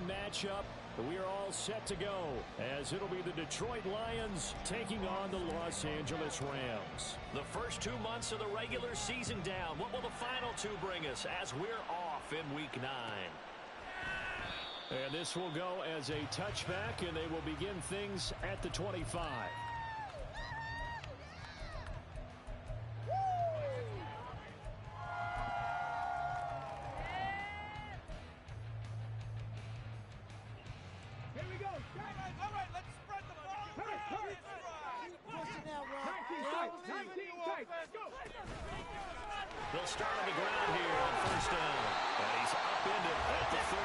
one matchup. We are all set to go as it'll be the Detroit Lions taking on the Los Angeles Rams. The first 2 months of the regular season down. What will the final two bring us as we're off in Week 9? And this will go as a touchback, and they will begin things at the 25. They'll start on the ground here on first down. And he's upended at the 33,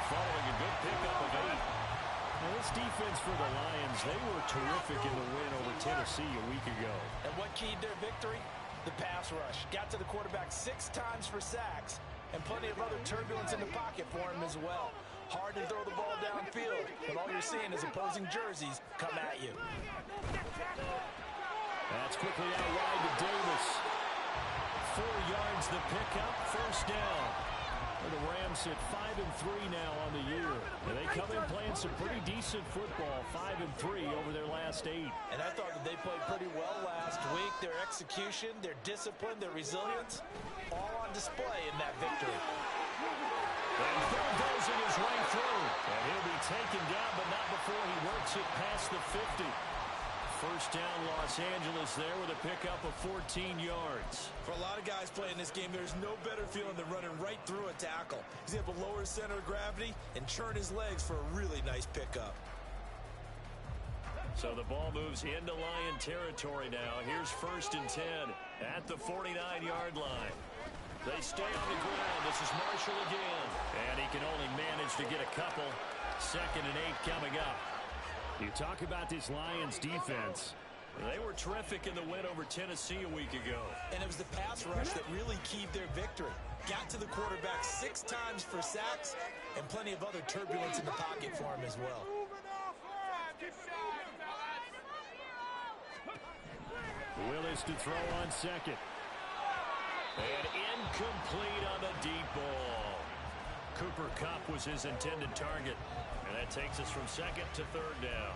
following a good pickup of 8. Now this defense for the Lions, they were terrific in the win over Tennessee a week ago. And what keyed their victory? The pass rush. Got to the quarterback 6 times for sacks, and plenty of other turbulence in the pocket for him as well. Hard to throw the ball downfield, but all you're seeing is opposing jerseys come at you. That's quickly out wide to Davis. 4 yards the pickup, first down. And the Rams sit 5-3 now on the year. And they come in playing some pretty decent football, 5-3 over their last 8. And I thought that they played pretty well last week. Their execution, their discipline, their resilience, all on display in that victory. And bulldozing his way through. And he'll be taken down, but not before he works it past the 50. First down, Los Angeles there with a pickup of 14 yards. For a lot of guys playing this game, there's no better feeling than running right through a tackle. He's able to lower his center of gravity and churn his legs for a really nice pickup. So the ball moves into Lion territory now. Here's 1st and 10 at the 49-yard line. They stay on the ground. This is Marshall again. And he can only manage to get a couple. 2nd and 8 coming up. You talk about this Lions defense. They were terrific in the win over Tennessee a week ago. And it was the pass rush that really keyed their victory. Got to the quarterback 6 times for sacks, and plenty of other turbulence in the pocket for him as well. Willis to throw on 2nd. And incomplete on the deep ball. Cooper Kupp was his intended target. And that takes us from 2nd to 3rd down.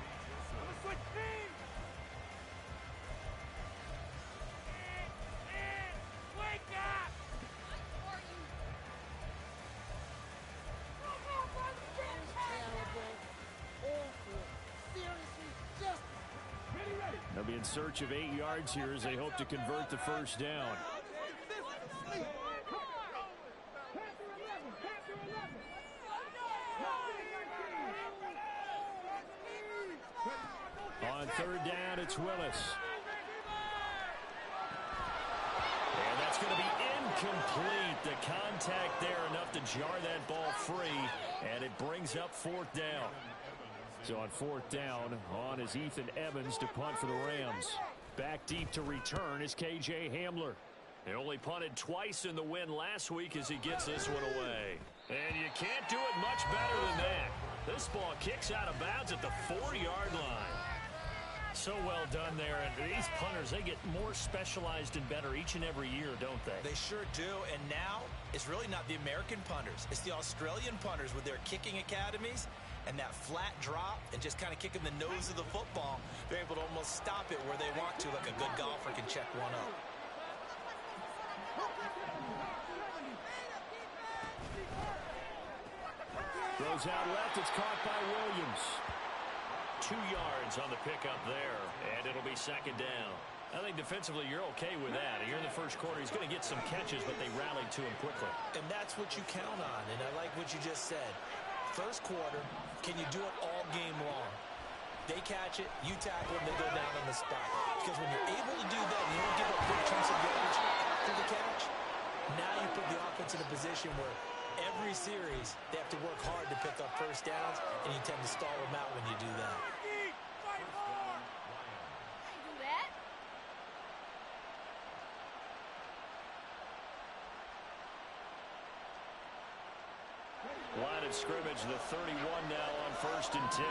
Wake up! They'll be in search of 8 yards here as they hope to convert the first down. On 3rd down, it's Willis. And that's going to be incomplete. The contact there enough to jar that ball free, and it brings up 4th down. So on 4th down, on is Ethan Evans to punt for the Rams. Back deep to return is KJ Hamler. He only punted twice in the win last week as he gets this one away. And you can't do it much better than that. This ball kicks out of bounds at the 4-yard line. So well done there. And these punters, they get more specialized and better each and every year, don't they? They sure do. And now it's really not the American punters. It's the Australian punters with their kicking academies and that flat drop and just kind of kicking the nose of the football. They're able to almost stop it where they want to, like a good golfer can check one up. Throws out left. It's caught by Williams. 2 yards on the pickup there, and it'll be 2nd down. I think defensively you're okay with that. Here in the first quarter, he's going to get some catches, but they rallied to him quickly. And that's what you count on, and I like what you just said. First quarter, can you do it all game long? They catch it, you tackle them, they go down on the spot. Because when you're able to do that, you don't give up big chunks of yardage after the catch. Now you put the offense in a position where every series they have to work hard to pick up first downs, and you tend to stall them out when you do that. Line of scrimmage, the 31 now on 1st and 10.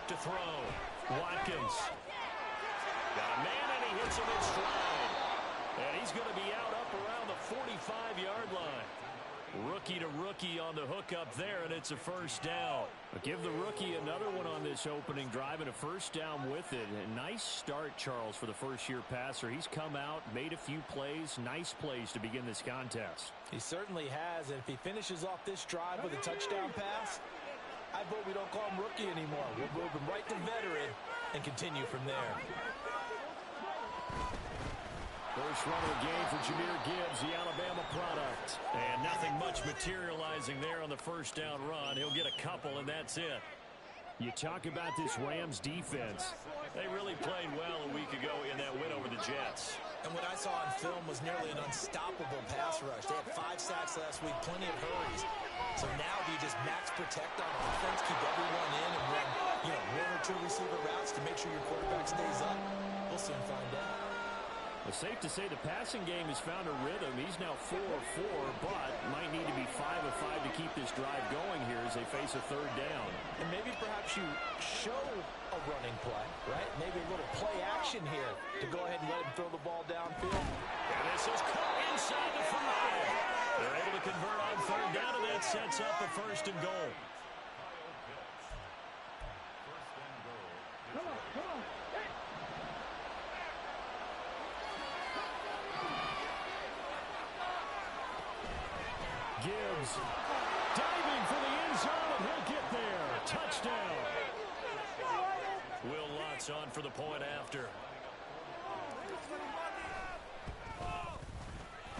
back to throw. Watkins. Got a man, and he hits him in stride. And he's going to be out up around the 45-yard line. Rookie to rookie on the hookup there, and it's a first down. Give the rookie another one on this opening drive and a first down with it. A nice start, Charles, for the first-year passer. He's come out, made a few plays, nice plays to begin this contest. He certainly has, and if he finishes off this drive with a touchdown pass, I vote we don't call him rookie anymore. We'll move him right to veteran and continue from there. First run of the game for Jahmyr Gibbs, the Alabama product. And nothing much materializing there on the first down run. He'll get a couple, and that's it. You talk about this Rams defense. They really played well a week ago in that win over the Jets. And what I saw on film was nearly an unstoppable pass rush. They had 5 sacks last week, plenty of hurries. So now do you just max protect on offense, keep everyone in, and run, 1 or 2 receiver routes to make sure your quarterback stays up? We'll soon find out. It's safe to say the passing game has found a rhythm. He's now 4 of 4, but might need to be 5 of 5 to keep this drive going here as they face a third down. And maybe perhaps you show a running play, right? Maybe a little play action here to go ahead and let him throw the ball downfield. And this is caught inside the 5. They're able to convert on third down, and that sets up a first and goal. Gibbs diving for the end zone, and he'll get there. Touchdown. Will Lutz on for the point after.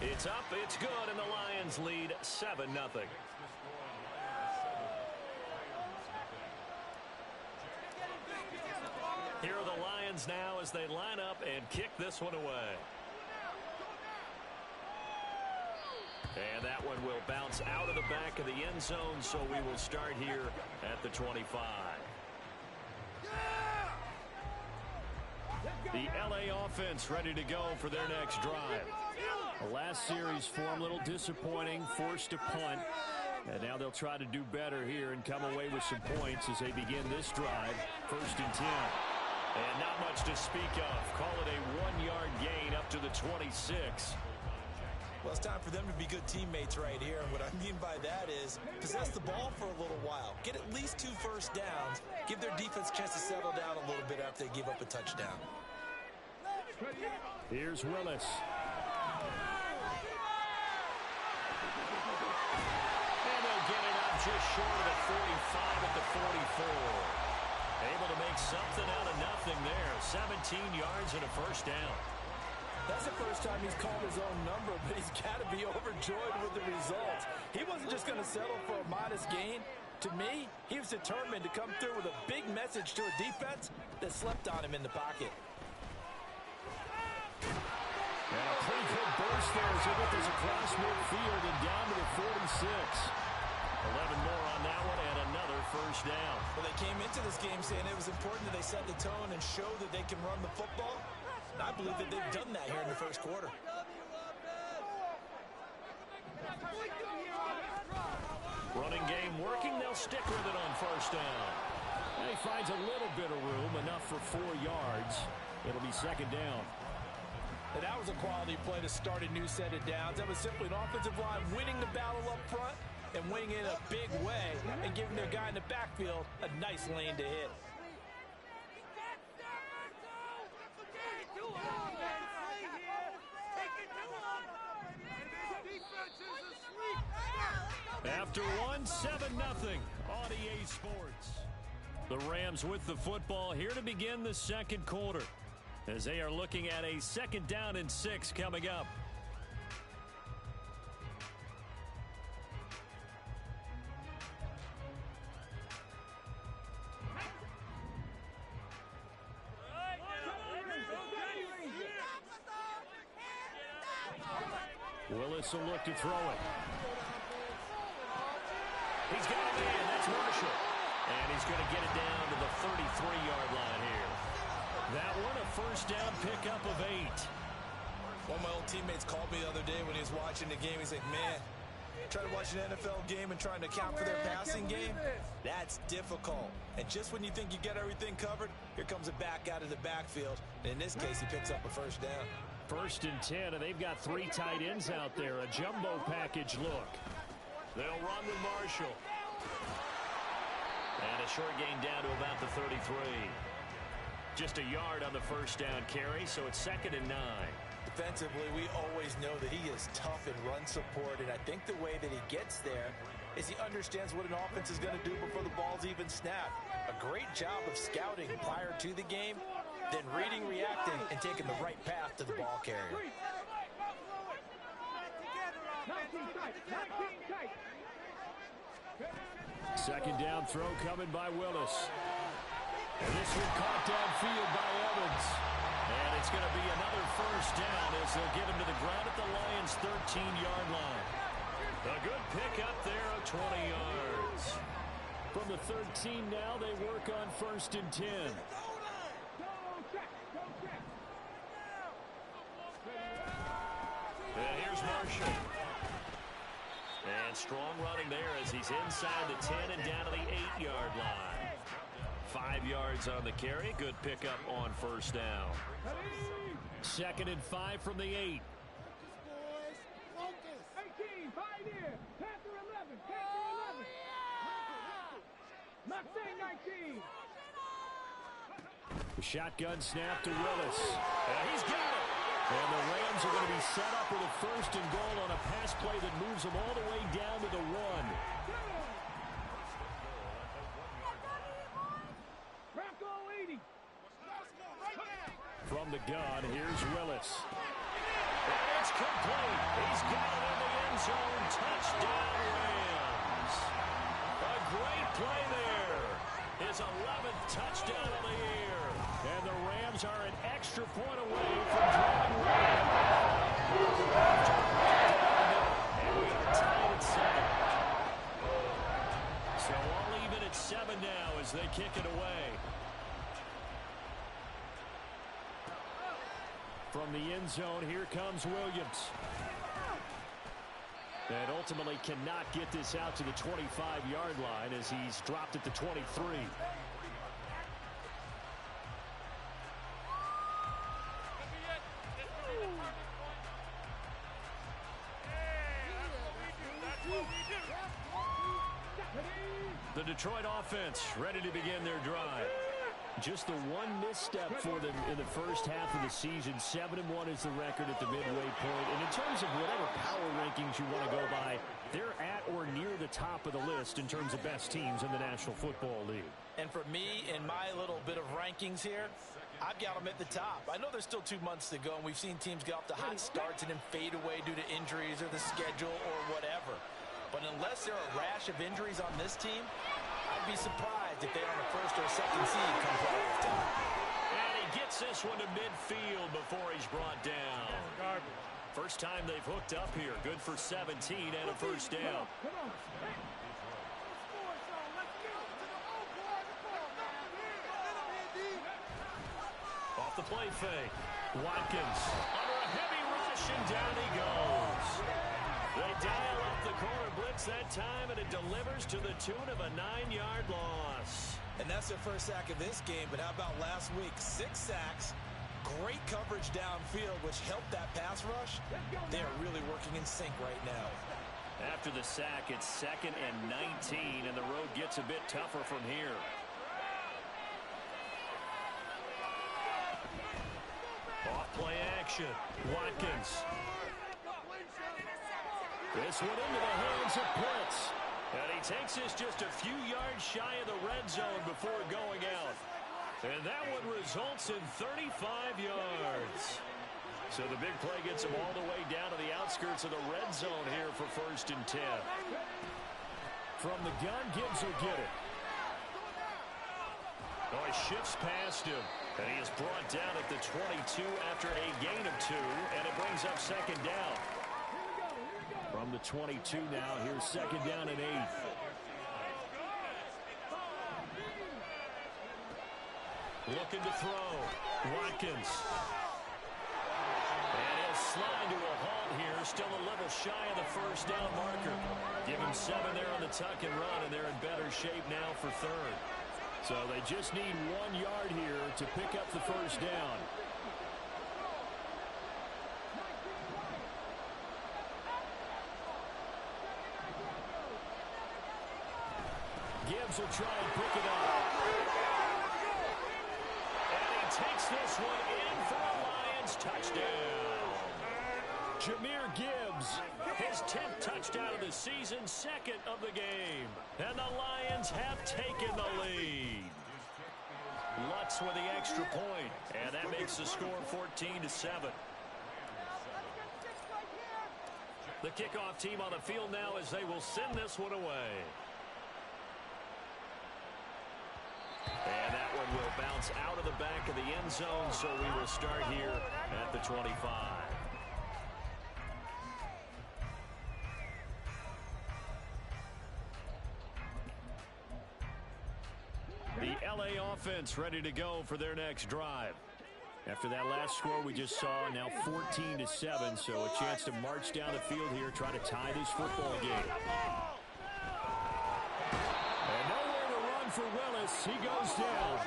It's up, it's good, and the Lions lead 7-0. Here are the Lions now as they line up and kick this one away. And that one will bounce out of the back of the end zone, so we will start here at the 25. The L.A. offense ready to go for their next drive. The last series form a little disappointing, forced to punt. And now they'll try to do better here and come away with some points as they begin this drive. 1st and 10. And not much to speak of. Call it a 1-yard gain up to the 26. Well, it's time for them to be good teammates right here. And what I mean by that is possess the ball for a little while. Get at least 2 first downs. Give their defense a chance to settle down a little bit after they give up a touchdown. Here's Willis. And they'll get it up just short of the 45 at the 44. Able to make something out of nothing there. 17 yards and a first down. That's the first time he's called his own number, but he's got to be overjoyed with the results. He wasn't just going to settle for a modest gain. To me, he was determined to come through with a big message to a defense that slept on him in the pocket. And a pretty good burst there as he gets this across midfield and down to the 46. 11 more on that one and another first down. Well, they came into this game saying it was important that they set the tone and show that they can run the football. I believe that they've done that here in the first quarter. Running game working. They'll stick with it on first down. And he finds a little bit of room, enough for 4 yards. It'll be 2nd down. And that was a quality play to start a new set of downs. That was simply an offensive line winning the battle up front and winning in a big way and giving their guy in the backfield a nice lane to hit. After 1, 7-0 on EA Sports. The Rams with the football here to begin the second quarter as they are looking at a 2nd down and 6 coming up. Willis will look to throw it. He's got it in. That's Marshall. And he's going to get it down to the 33-yard line here. That one a first down pickup of 8. One of my old teammates called me the other day when he was watching the game. He's like, man, Try to watch an NFL game and trying to account for their passing game? That's difficult. And just when you think you get everything covered, here comes a back out of the backfield. And in this case, he picks up a first down. 1st and 10, and they've got 3 tight ends out there. A jumbo package look. They'll run with Marshall. And a short gain down to about the 33. Just a yard on the first down carry, so it's 2nd and 9. Defensively, we always know that he is tough in run support, and I think the way that he gets there is he understands what an offense is going to do before the ball's even snapped. A great job of scouting prior to the game, then reading, reacting, and taking the right path to the ball carrier. Second down throw coming by Willis. And this one caught downfield by Evans. And it's going to be another first down as they'll get him to the ground at the Lions' 13-yard line. A good pickup there of 20 yards. From the 13 now, they work on 1st and 10. And here's Marshall. And strong running there as he's inside the 10 and down to the 8-yard line. 5 yards on the carry. Good pickup on first down. 2nd and 5 from the 8. The shotgun snap to Willis. And he's got it. And the Rams are going to be set up with a 1st and goal on a pass play that moves them all the way down to the 1. From the gun, here's Willis. And it's complete. He's got it in the end zone. Touchdown, Rams. A great play there. His 11th touchdown of the year. And the Rams are an extra point away from drawing lead. And we are tied at 7. So all even at 7 now as they kick it away. From the end zone, here comes Williams. And ultimately cannot get this out to the 25-yard line as he's dropped at the 23. The Detroit offense ready to begin their drive. Just the one misstep for them in the first half of the season. 7-1 is the record at the midway point. And in terms of whatever power rankings you want to go by, they're at or near the top of the list in terms of best teams in the National Football League. And for me, in my little bit of rankings here, I've got them at the top. I know there's still 2 months to go, and we've seen teams get off to hot starts and then fade away due to injuries or the schedule or whatever. But unless there are a rash of injuries on this team, I'd be surprised if they're on the 1st or 2nd seed come playoff time. And he gets this one to midfield before he's brought down. First time they've hooked up here. Good for 17 and a first down. Off the play fake. Watkins under a heavy rush, and down he goes. They dial up the corner blitz that time, and it delivers to the tune of a 9-yard loss. And that's their first sack of this game, but how about last week? 6 sacks, great coverage downfield, which helped that pass rush. They are really working in sync right now. After the sack, it's 2nd and 19, and the road gets a bit tougher from here. Off play action. Watkins. This one into the hands of Pitts. And he takes this just a few yards shy of the red zone before going out. And that one results in 35 yards. So the big play gets him all the way down to the outskirts of the red zone here for 1st and 10. From the gun, Gibbs will get it. Oh, he shifts past him. And he is brought down at the 22 after a gain of 2. And it brings up 2nd down. From the 22 now, here's 2nd down and 8. Looking to throw. Watkins. And he'll slide to a halt here they're still a little shy of the first down marker. Give them 7 there on the tuck and run, and they're in better shape now for third. So they just need 1 yard here to pick up the first down. Gibbs will try and pick it up. And he takes this one in for a Lions touchdown. Jahmyr Gibbs, his 10th touchdown of the season, 2nd of the game. And the Lions have taken the lead. Lutz with the extra point, and that makes the score 14-7. The kickoff team on the field now as they will send this one away. And that one will bounce out of the back of the end zone, so we will start here at the 25. The LA offense ready to go for their next drive. After that last score we just saw, now 14-7, so a chance to march down the field here, try to tie this football game. And nowhere to run for Willis. He goes down.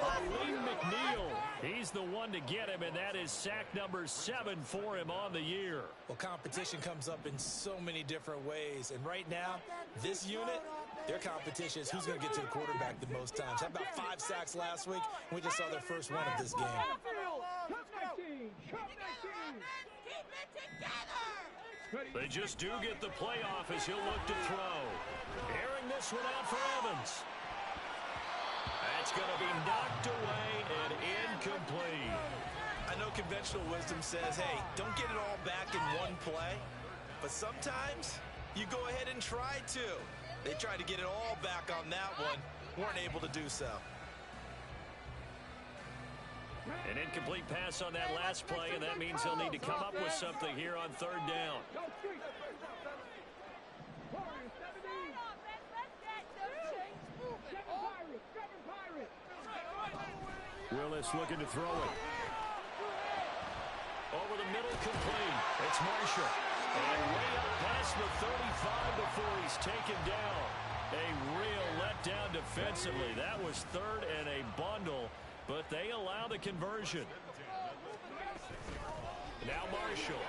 Aleem McNeil, he's the one to get him, and that is sack number 7 for him on the year. Well, competition comes up in so many different ways, and right now, this unit, their competition is who's going to get to the quarterback the most times. Had about 5 sacks last week, and we just saw their first one of this game. They just do get the playoff as he'll look to throw. Airing this one out for Evans. That's going to be knocked away and incomplete. I know conventional wisdom says, hey, don't get it all back in one play. But sometimes you go ahead and try to. They tried to get it all back on that one. Weren't able to do so. An incomplete pass on that last play, and that means they'll need to come up with something here on 3rd down. Willis looking to throw it. Over the middle, complete. It's Marshall. And way up past the 35 before he's taken down. A real letdown defensively. That was 3rd and a bundle, but they allow the conversion. Now Marshall.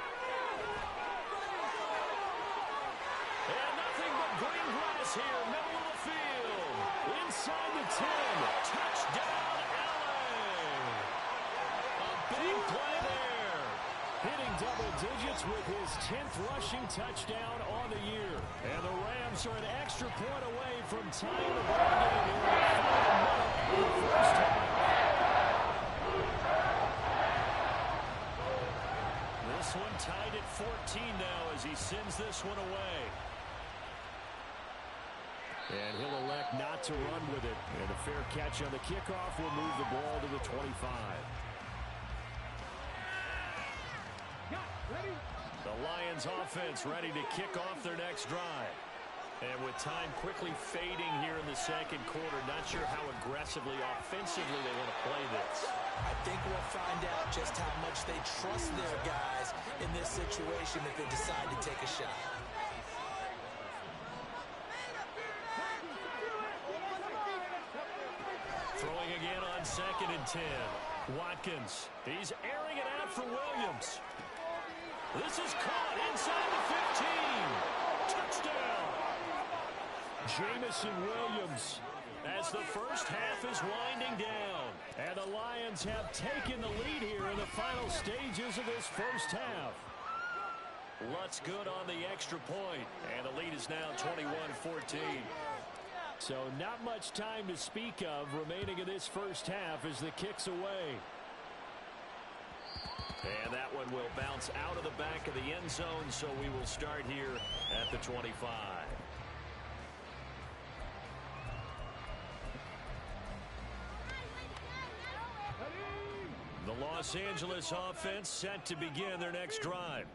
And nothing but green grass here, middle of the field. Inside the 10. Touchdown, LA. A big play there. Hitting double digits with his 10th rushing touchdown on the year. And the Rams are an extra point away from tying the ball game here in the final minute of the first half. This one tied at 14 now as he sends this one away. And he'll elect not to run with it. And a fair catch on the kickoff will move the ball to the 25. The Lions offense ready to kick off their next drive. And with time quickly fading here in the second quarter, not sure how aggressively, offensively they want to play this. I think we'll find out just how much they trust their guys in this situation if they decide to take a shot. Throwing again on 2nd and 10. Watkins, he's airing it out for Williams. This is caught inside the 15. Touchdown. Jamison Williams as the first half is winding down. And the Lions have taken the lead here in the final stages of this first half. Lutz good on the extra point. And the lead is now 21-14. So not much time to speak of remaining in this first half as the kick's away. And that one will bounce out of the back of the end zone, so we will start here at the 25. The Los Angeles offense set to begin their next drive.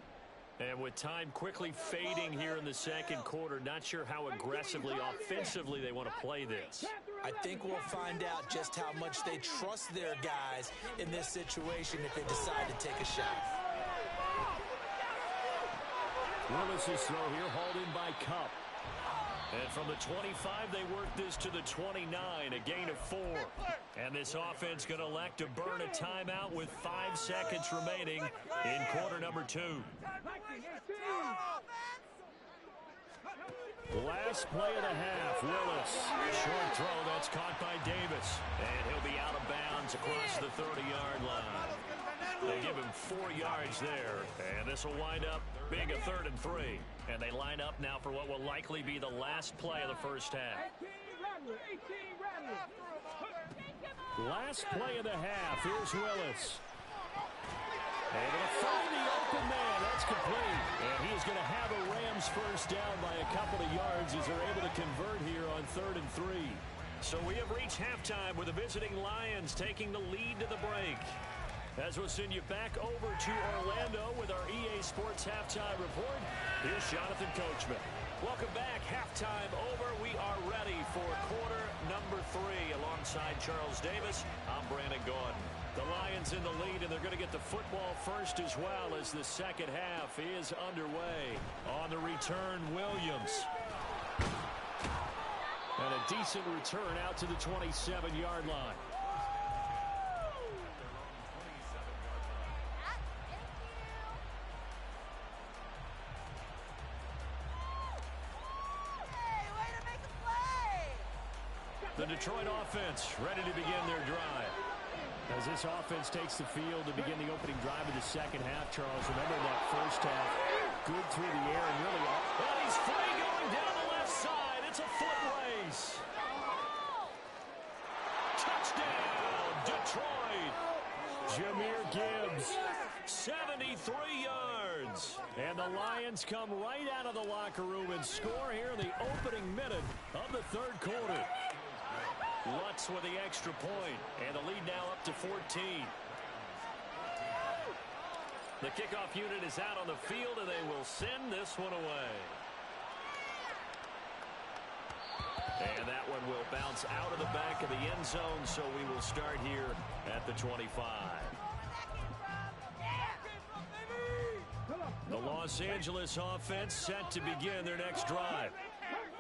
And with time quickly fading here in the second quarter, not sure how aggressively, offensively they want to play this. I think we'll find out just how much they trust their guys in this situation if they decide to take a shot. Willis's throw here hauled in by Kupp. And from the 25, they work this to the 29, a gain of 4. And this offense going to elect to burn a timeout with 5 seconds remaining in quarter number 2. Last play of the half, Willis. Short throw, that's caught by Davis. And he'll be out of bounds across the 30-yard line. They give him 4 yards there. And this will wind up being a 3rd and 3. And they line up now for what will likely be the last play of the first half. Last play of the half. Here's Willis. Able to find the open man. That's complete. And he is going to have a Rams first down by a couple of yards as they're able to convert here on 3rd and 3. So we have reached halftime with the visiting Lions taking the lead to the break. As we'll send you back over to Orlando with our EA Sports Halftime Report, here's Jonathan Coachman. Welcome back. Halftime over. We are ready for quarter number 3. Alongside Charles Davis, I'm Brandon Gaudin. The Lions in the lead, and they're going to get the football first as well as the second half is underway. On the return, Williams. And a decent return out to the 27-yard line. The Detroit offense ready to begin their drive. As this offense takes the field to begin the opening drive of the second half, Charles, remember that first half, good through the air and really off. And he's free going down the left side. It's a foot race. Touchdown, Detroit. Jahmyr Gibbs, 73 yards. And the Lions come right out of the locker room and score here in the opening minute of the third quarter. Lutz with the extra point, and the lead now up to 14. The kickoff unit is out on the field, and they will send this one away. And that one will bounce out of the back of the end zone, so we will start here at the 25. The Los Angeles offense set to begin their next drive.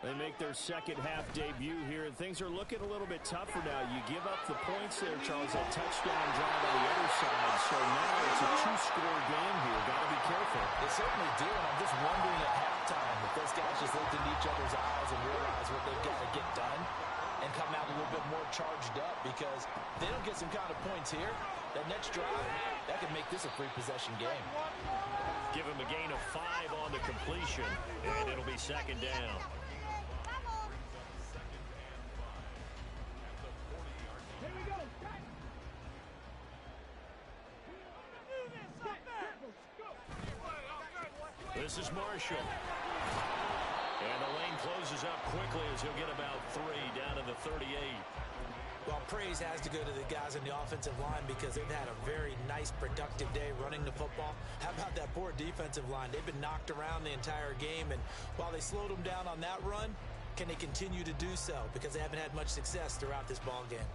They make their second half debut here, and things are looking a little bit tougher now. You give up the points there, Charles, that touchdown drive on the other side. So now it's a 2-score game here. Got to be careful. They certainly do, and I'm just wondering at halftime if those guys just looked into each other's eyes and realized what they've got to get done and come out a little bit more charged up, because if they don't get some kind of points here, that next drive, that could make this a three-possession game. Give him a gain of 5 on the completion, and it'll be second down. This is Marshall. And the lane closes up quickly as he'll get about 3 down to the 38. Well, praise has to go to the guys on the offensive line because they've had a very nice, productive day running the football. How about that poor defensive line? They've been knocked around the entire game, and while they slowed them down on that run, can they continue to do so? Because they haven't had much success throughout this ball game.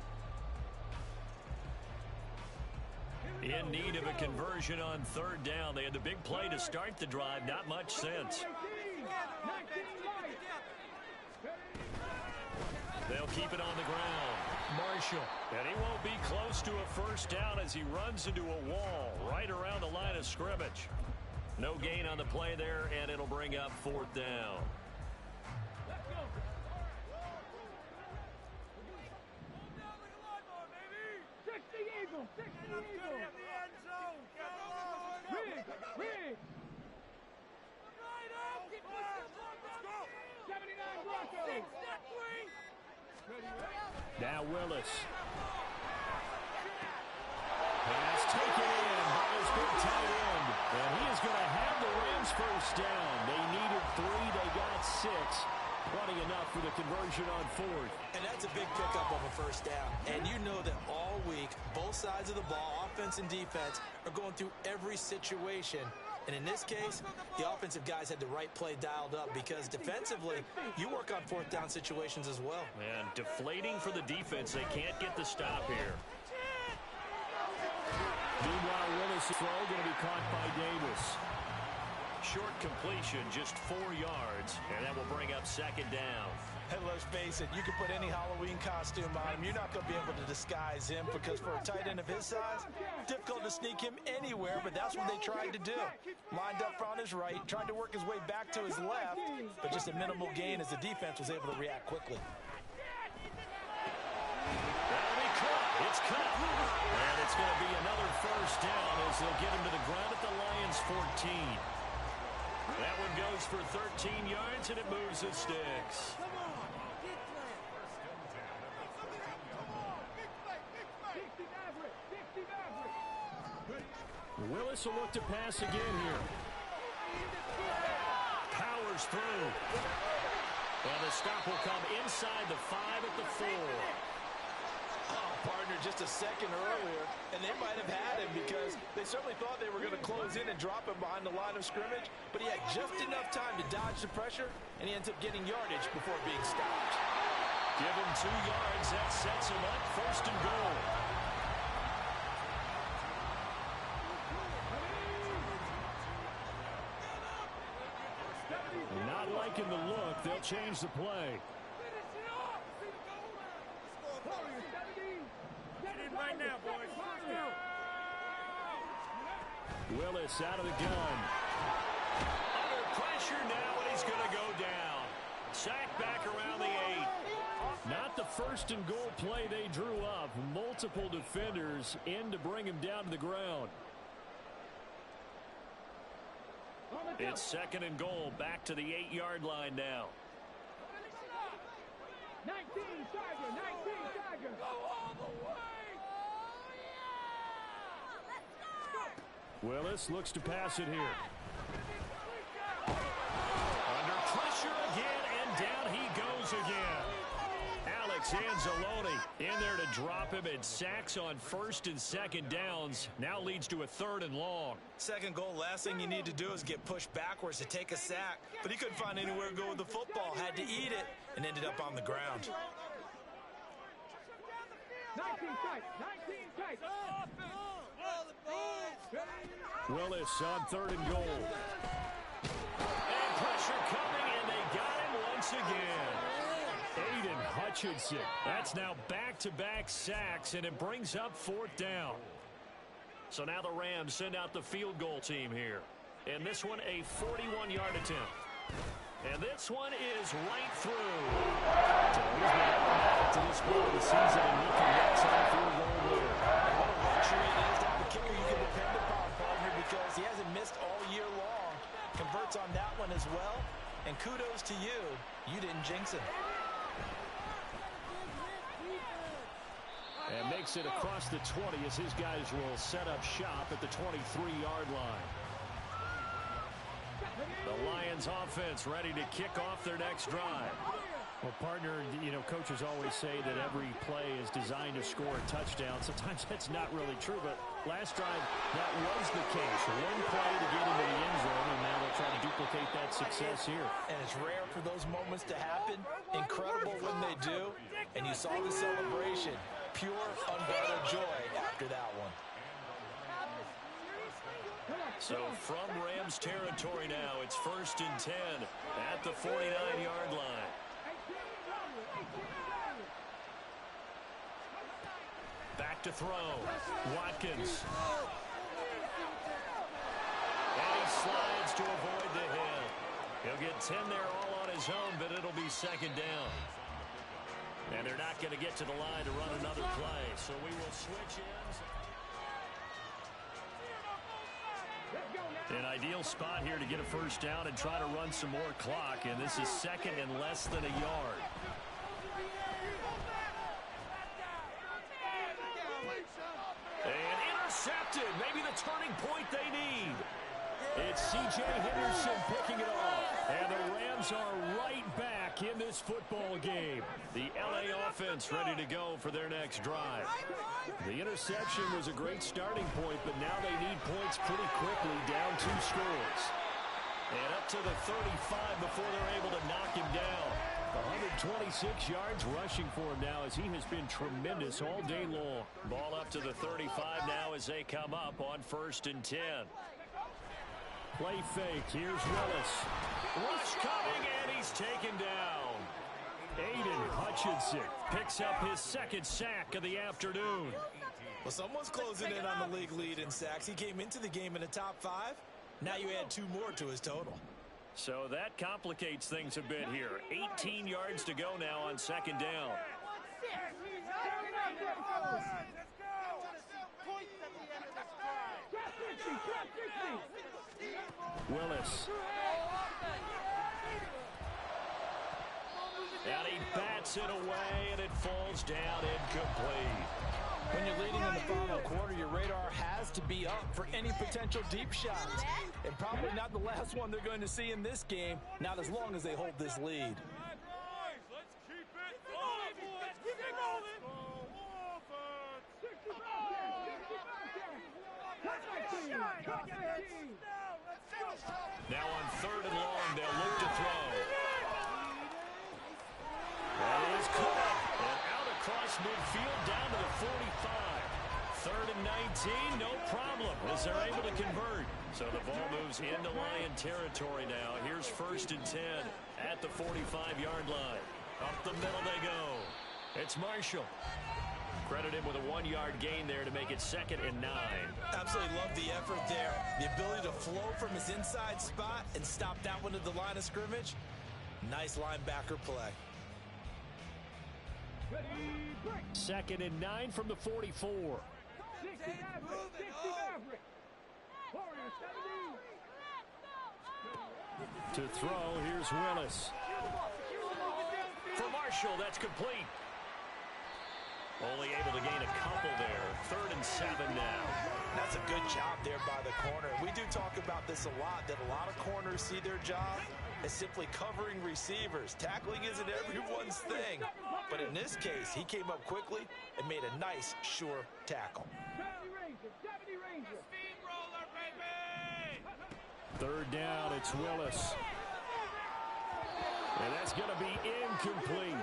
In need of a conversion on third down. They had the big play to start the drive. Not much sense. They'll keep it on the ground. Marshall. And he won't be close to a first down as he runs into a wall right around the line of scrimmage. No gain on the play there, and it'll bring up fourth down. Now Willis. Pass taken in by his big tight end. And he is going to have the Rams first down. They needed 3. They got 6. Plenty enough for the conversion on fourth. And that's a big pickup of a first down. And you know that all week, both sides of the ball, offense and defense, are going through every situation. And in this case, the offensive guys had the right play dialed up because defensively, you work on fourth down situations as well. And deflating for the defense. They can't get the stop here. Meanwhile, Willis' throw going to be caught by Davis. Short completion, just 4 yards, and that will bring up second down. And let's face it, you can put any Halloween costume on him. You're not going to be able to disguise him because for a tight end of his size, difficult to sneak him anywhere, but that's what they tried to do. Lined up on his right, tried to work his way back to his left, but just a minimal gain as the defense was able to react quickly. That'll be caught. It's caught. And it's going to be another first down as they'll get him to the ground at the Lions' 14. That one goes for 13 yards, and it moves the sticks. Willis will look to pass again here. Powers through. And the stop will come inside the 5 at the 4. Oh, partner, just a second earlier, and they might have had him because they certainly thought they were going to close in and drop him behind the line of scrimmage, but he had just enough time to dodge the pressure, and he ends up getting yardage before being stopped. Give him 2 yards. That sets him up first and goal. Not liking the look. They'll change the play. Right now, boys. Willis out of the gun. Under pressure now, and he's going to go down. Sack back around the 8. Not the first and goal play they drew up. Multiple defenders in to bring him down to the ground. It's second and goal, back to the 8-yard line now. 19 Tiger, 19 Tiger. Go all the way. Willis looks to pass it here. Under pressure again, and down he goes again. Alex Anzalone in there to drop him, and sacks on first and second downs. Now leads to a 3rd and long. Second goal, last thing you need to do is get pushed backwards to take a sack. But he couldn't find anywhere to go with the football, had to eat it, and ended up on the ground. 19 tight, 19 tight. Willis on 3rd and goal. And pressure coming, and they got him once again. Aiden Hutchinson. That's now back-to-back sacks, and it brings up 4th down. So now the Rams send out the field goal team here. And this one, a 41-yard attempt. And this one is right through. So he's been automatic to this point of the season, and he connects on field goal there. What a luxury it is to have a kicker you can depend upon, partner, because he hasn't missed all year long. Converts on that one as well. And kudos to you. You didn't jinx him. And makes it across the 20 as his guys will set up shop at the 23-yard line. The Lions offense ready to kick off their next drive. Well, partner, you know, coaches always say that every play is designed to score a touchdown. Sometimes that's not really true, but last drive, that was the case. One play to get into the end zone, and now they'll try to duplicate that success here. And it's rare for those moments to happen. Incredible when they do. And you saw the celebration. Pure, unbridled joy after that one. So from Rams territory now, it's 1st and 10 at the 49-yard line. Back to throw. Watkins. And he slides to avoid the hit. He'll get 10 there all on his own, but it'll be second down. And they're not going to get to the line to run another play, so we will switch ends. An ideal spot here to get a first down and try to run some more clock, and this is second and less than a yard. And intercepted, maybe the turning point they need. It's C.J. Henderson picking it off, and the Rams are right back in this football game. The L.A. offense ready to go for their next drive. The interception was a great starting point, but now they need points pretty quickly, down 2 scores. And up to the 35 before they're able to knock him down. 126 yards rushing for him now as he has been tremendous all day long. Ball up to the 35 now as they come up on 1st and 10. Play fake. Here's Willis. Rush coming, and he's taken down. Aiden Hutchinson picks up his second sack of the afternoon. Well, someone's closing in on the league lead in sacks. He came into the game in the top 5. Now you add 2 more to his total. So that complicates things a bit here. 18 yards to go now on second down. Willis. And he bats it away, and it falls down incomplete. When you're leading in the final quarter, your radar has to be up for any potential deep shots. And probably not the last one they're going to see in this game, not as long as they hold this lead. Now on 3rd and long, they'll look to throw. That is caught and out across midfield down to the 45. 3rd and 19, no problem as they're able to convert. So the ball moves into Lion territory now. Here's 1st and 10 at the 45-yard line. Up the middle they go. It's Marshall. Credit him with a 1-yard gain there to make it 2nd and 9. Absolutely love the effort there. The ability to flow from his inside spot and stop that one at the line of scrimmage. Nice linebacker play. 2nd and 9 from the 44. To throw, here's Willis. For Marshall, that's complete. Only able to gain a couple there. 3rd and 7 now. That's a good job there by the corner. We do talk about this a lot, that a lot of corners see their job as simply covering receivers. Tackling isn't everyone's thing. But in this case, he came up quickly and made a nice, sure tackle. 3rd down, it's Willis. And that's going to be incomplete.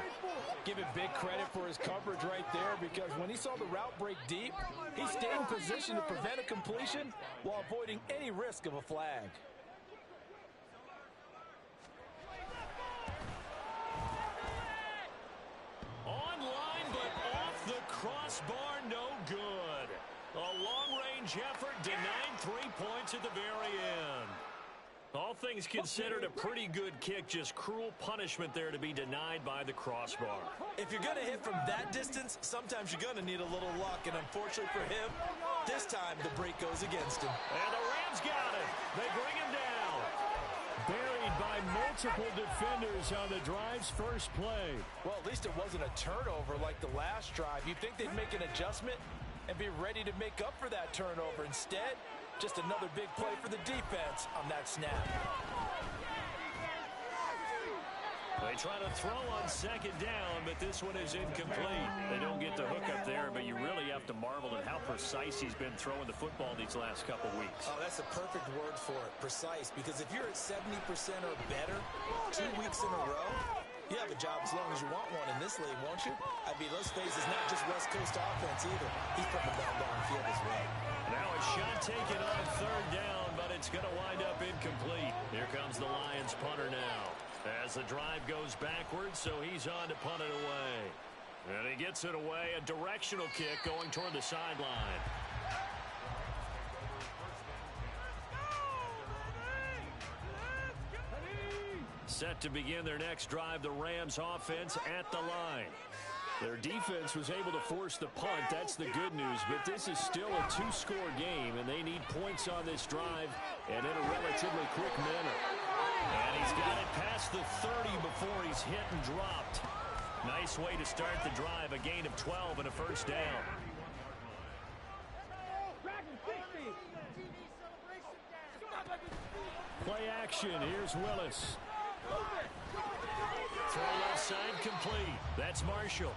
Give it big credit for his coverage right there, because when he saw the route break deep, he stayed in position to prevent a completion while avoiding any risk of a flag. Online, but off the crossbar, no good. A long-range effort denied 3 points at the very end. All things considered, a pretty good kick, just cruel punishment there to be denied by the crossbar. If you're going to hit from that distance, sometimes you're going to need a little luck, and unfortunately for him, this time the break goes against him. And the Rams got it. They bring him down. Buried by multiple defenders on the drive's first play. Well, at least it wasn't a turnover like the last drive. You'd think they'd make an adjustment and be ready to make up for that turnover. Instead, just another big play for the defense on that snap. They try to throw on 2nd down, but this one is incomplete. They don't get the hook up there, but you really have to marvel at how precise he's been throwing the football these last couple weeks. Oh, that's a perfect word for it, precise, because if you're at 70% or better 2 weeks in a row, you have a job as long as you want one in this league, won't you? I mean, let's face it, it's not just West Coast offense either. He's putting the ball downfield as well. Now a shot taken on 3rd down, but it's going to wind up incomplete. Here comes the Lions punter now. As the drive goes backwards, so he's on to punt it away. And he gets it away, a directional kick going toward the sideline. Set to begin their next drive, the Rams offense at the line. Their defense was able to force the punt. That's the good news. But this is still a 2-score game, and they need points on this drive and in a relatively quick manner. And he's got it past the 30 before he's hit and dropped. Nice way to start the drive, a gain of 12 and a 1st down. Play action. Here's Willis. Throw left side complete. That's Marshall.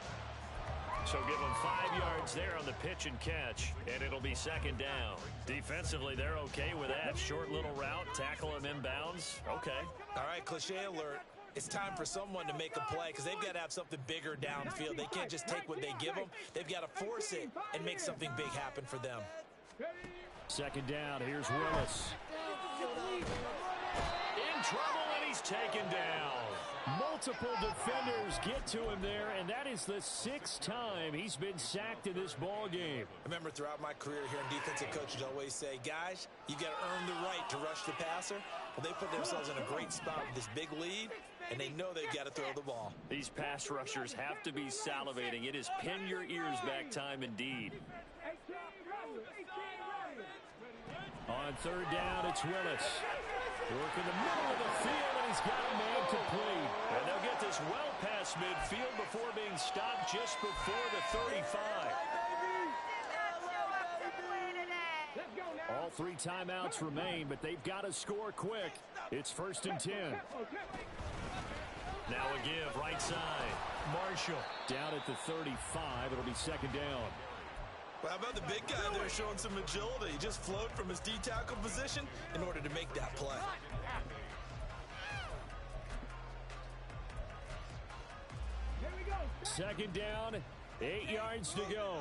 So give him 5 yards there on the pitch and catch, and it'll be 2nd down. Defensively, they're okay with that. Short little route, tackle him inbounds. Okay. All right, cliche alert. It's time for someone to make a play, because they've got to have something bigger downfield. They can't just take what they give them. They've got to force it and make something big happen for them. 2nd down. Here's Willis. In trouble, and he's taken down. Multiple defenders get to him there, and that is the 6th time he's been sacked in this ball game. I remember throughout my career here in defensive coaches always say, guys, you got to earn the right to rush the passer. Well, they put themselves in a great spot with this big lead, and they know they've got to throw the ball. These pass rushers have to be salivating. It is pin your ears back time indeed. On 3rd down, it's Willis. Work in the middle of the field, and he's got a man complete. And they'll get this well past midfield before being stopped just before the 35. All 3 timeouts remain, but they've got to score quick. It's 1st and 10. Now a give, right side. Marshall. Down at the 35. It'll be 2nd down. Well, how about the big guy there showing some agility? He just flowed from his D-tackle position in order to make that play. 2nd down, 8 yards to go.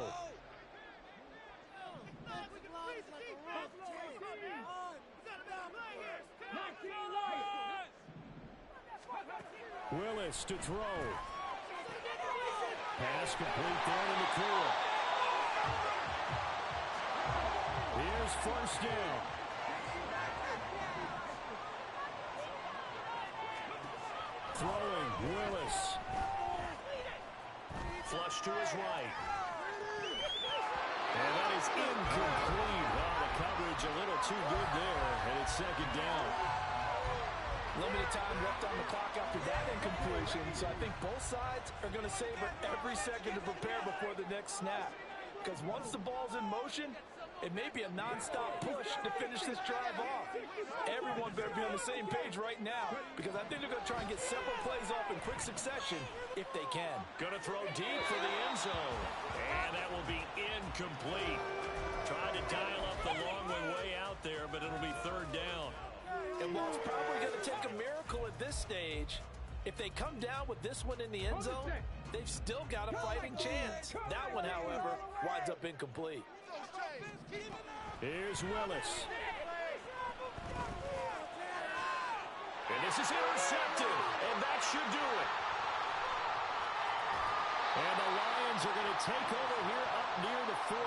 Willis to throw. Pass complete down in the clear. Here's 1st down. Throwing, Willis. Flush to his right. And that is incomplete. Well, the coverage a little too good there, and it's 2nd down. Limited time left on the clock after that incompletion, so I think both sides are going to savor every second to prepare before the next snap. Because once the ball's in motion, it may be a non-stop push to finish this drive off. Everyone better be on the same page right now, because I think they're going to try and get several plays off in quick succession if they can. Going to throw deep for the end zone. And that will be incomplete. Trying to dial up the long one way out there, but it'll be 3rd down. And while it's probably going to take a miracle at this stage, if they come down with this one in the end zone, they've still got a fighting chance. That one, however, winds up incomplete. Here's Willis. And this is intercepted, and that should do it. And the Lions are going to take over here up near the 40.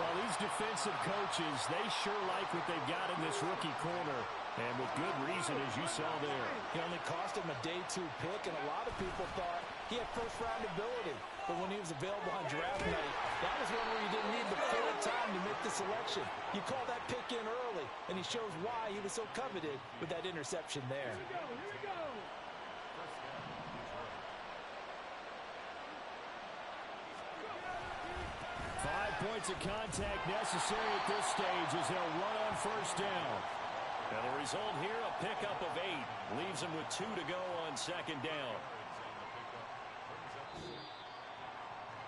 Well, these defensive coaches, they sure like what they've got in this rookie corner. And with good reason, as you saw there. He only cost him a day 2 pick, and a lot of people thought he had first-round ability. But when he was available on draft night, that was one where you didn't need the full time to make the selection. You call that pick in early, and he shows why he was so coveted with that interception there. 5 points of contact necessary at this stage as they'll run on 1st down. And the result here, a pickup of 8. Leaves them with 2 to go on 2nd down.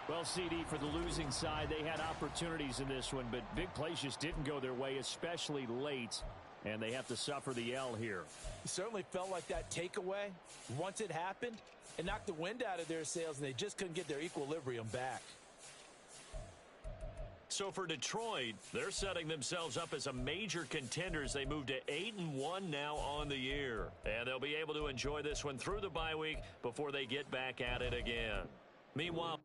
Well, CD, for the losing side, they had opportunities in this one, but big plays just didn't go their way, especially late, and they have to suffer the L here. It certainly felt like that takeaway, once it happened, it knocked the wind out of their sails, and they just couldn't get their equilibrium back. So for Detroit, they're setting themselves up as a major contender as they move to 8-1 now on the year. And they'll be able to enjoy this one through the bye week before they get back at it again. Meanwhile,